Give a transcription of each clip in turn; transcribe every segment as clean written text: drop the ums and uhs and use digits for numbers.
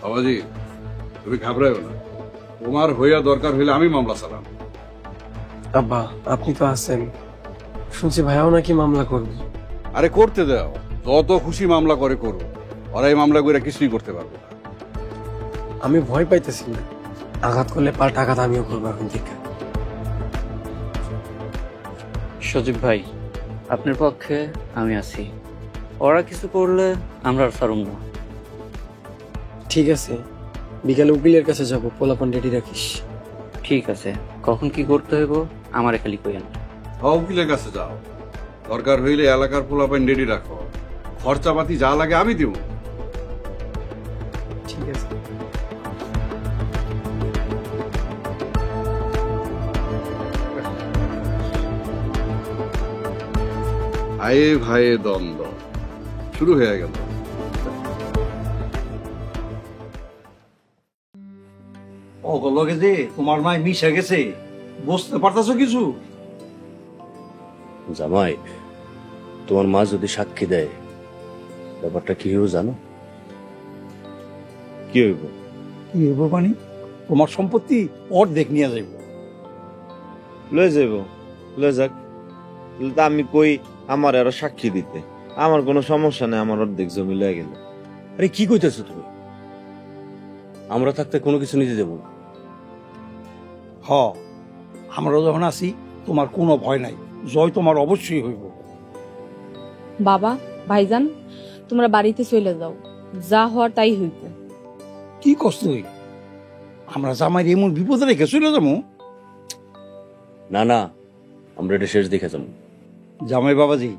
বাবাজি তুমি ঘাবড়াও না, তোমার হইয়া দরকার হইলে আমি মামলা চালাম। আব্বা আপনি তো আছেন, শুনছি ভাইয়াও নাকি মামলা করবে। আরে করতে দাও, যত খুশি মামলা করে করো, ওরা এই মামলা করে কিছুই করতে পারবে না। আমি ভয় পাইতেছি না, আঘাত করলে পাল্টা আঘাত আমিও করবো এখন থেকে। সজীব ভাই, আপনার পক্ষে আমি আছি, ওরা কিছু করলে আমরা আর ছাড়ুম না। ঠিক আছে, বিকালে উকিলের কাছে যাবো, পোলাপান রেডি রাখিস। ঠিক আছে, কখন কি করতে হইব আমারে খালি কইেন। উকিলের কাছে যাও, দরকার হইলে এলাকার পোলাপাইন রেডি রাখো, খরচাপাতি যা লাগে আমি দিব। ঠিক আছে। ভাইয়ে ভাইয়ে দ্বন্দ্ব শুরু হয়ে গেল। লগে যে তোমার মাই মিশে গেছে, বুঝতে পারতাছো কিছু? জামাই, তোমার মা যদি সাক্ষী দেয় ব্যাপারটা কি হইব জানো? কি হইব? কি হইব মানে? তোমার সম্পত্তি অর্ধেক নিয়ে যাইব। লয়ে যাইব, লয়ে যাক। তা আমি কই আমার আরো সাক্ষী দিতে, আমার কোনো সমস্যা নেই, আমার অর্ধেক জমি লয়ে গেল। আরে কি কইতেছো তুমি? আমরা থাকতে কোনো কিছু নিতে দেবো না। হ, আমরা যখন আছি তোমার কোনো ভয় নাই, জয় তোমার অবশ্যই হইব। বাবা, ভাইজান, তোমরা বাড়িতে চলে যাও, যা হওয়ার তাই হইব। কি কষ্ট হই, আমরা জামাই এমন বিপদে রেখে চলে যাবো? না না, আমরা এটা শেষ দেখে যাবো। জামাই বাবাজি,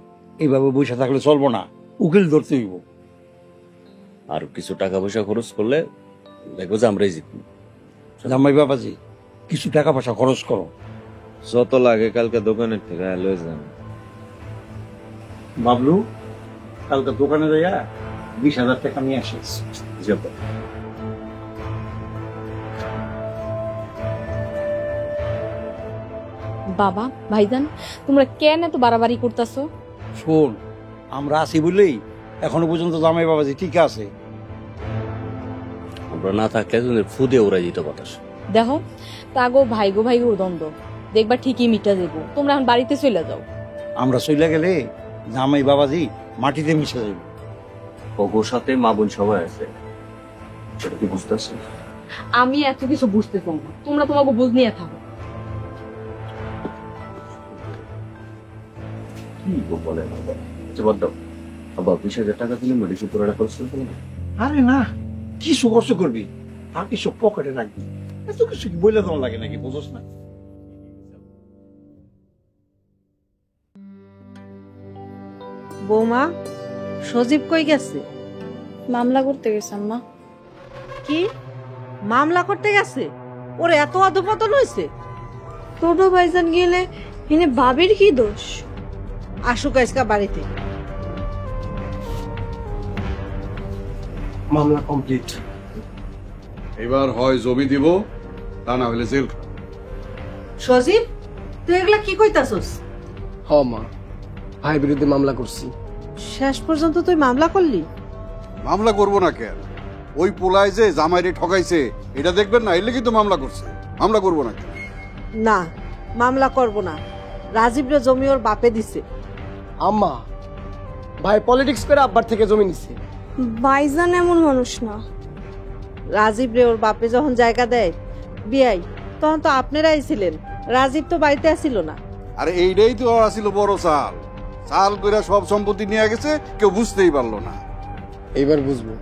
এইভাবে বসে থাকলে চলবো না, উকিল ধরতে হইব। আর কিছু টাকা পয়সা খরচ করলে দেখবো যে আমরাই জিতবো। জামাই বাবাজি, কিছু টাকা পয়সা খরচ করো। যত লাগে কালকে দোকানের থেকে লয়ে যান। বাবলু, কালকে দোকানে যাইয়া 20,000 টাকা নিয়ে আসিস। বাবা, ভাইজান, তোমরা কেন এত বাড়াবাড়ি করতেছো? শোন, আমরা আছি বলেই এখনো পর্যন্ত জামাই বাবাজি ঠিক আছে। আমরা না থাকলে তোদের ফুদে ওরাই দিত বাতাস। দেখো, তাগো ভাইগো ভাইগো দ্বন্দ্ব দেখবা ঠিকই মিটা যাবো। তোমরা এখন বাড়িতে চলে যাও। আমরা চলে গেলে জামাই বাবাজি মাটিতে মিশে যাইব। ওগোর সাথে মা বোন সবাই আছে, সেটা কি বুঝতেছে? আমি এত কিছু বুঝতে চাই না, তোমরা তোমাকে বুঝ নিয়ে থাকো। কি বলে না বদ্ধ আবার 20,000 টাকা দিলে মেডিসিন পুরোটা খরচ করতে হবে। আরে না, কিছু খরচ করবি আর কিছু পকেটে রাখবি, এত কিছু কি বইলে তোমার লাগে নাকি, বুঝোস না? বৌমা, সজীব কই গেছে? মামলা করতে গেছে আম্মা। কি মামলা করতে গেছে? ওর এত অধপতন হয়েছে? ছোট ভাইজান গেলে এনে ভাবির কি দোষ? আসুক আজকা বাড়িতে। মামলা কমপ্লিট। এবার হয় জমি দিব, তা না হলে জেল। সজীব, তুই এগুলা কি কইতাছস? হ মা, ভাই বিরুদ্ধে মামলা করছি। শেষ পর্যন্ত তুই মামলা করলি? মামলা করব না কেন? ওই পোলায় যে জামাইরে ঠকাইছে এটা দেখবেন না, এলে কিন্তু মামলা করছে। মামলা করব না কেন? না, মামলা করব না। রাজীবরে জমি ওর বাপে দিছে। আম্মা, ভাই পলিটিক্স করে আব্বার থেকে জমি নিছে। ভাইজান এমন মানুষ না। রাজীবরে ওর বাপে যখন জায়গা দেয় বিয়াই, তখন তো আপনারাই ছিলেন, রাজীব তো বাড়িতে আসিল না। আরে এইটাই তো আসিল বড় চাল, চাল কইরা সব সম্পত্তি নিয়ে গেছে, কেউ বুঝতেই পারলো না। এইবার বুঝবো,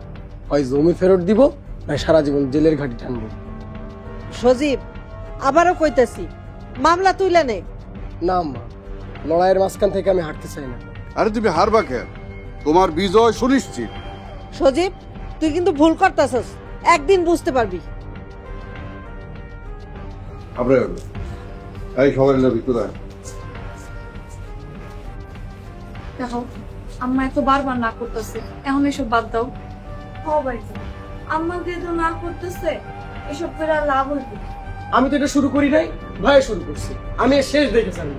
হয় জমি ফেরত দিব না সারা জীবন জেলের ঘাটি টানবো। সজীব, আবারও কইতাছি, মামলা তুইলা নে। না আম্মা, লড়াইয়ের মাঝখান থেকে আমি হাঁটতে চাই না। আরে তুমি হারবা কেন? তোমার বিজয় সুনিশ্চিত। সজীব, তুই কিন্তু ভুল করতাছস, একদিন বুঝতে পারবি। এই সবাই ভিতরে দেখো, আম্মা এত বারবার না করতেছে, এখন এসব বাদ দাও। ও ভাইজান, আম্মা যেহেতু না করতেছে, এসব করে আর লাভ হইবে। আমি তো এটা শুরু করি নাই, ভাই শুরু করছি। আমি এর শেষ দেখে চাই।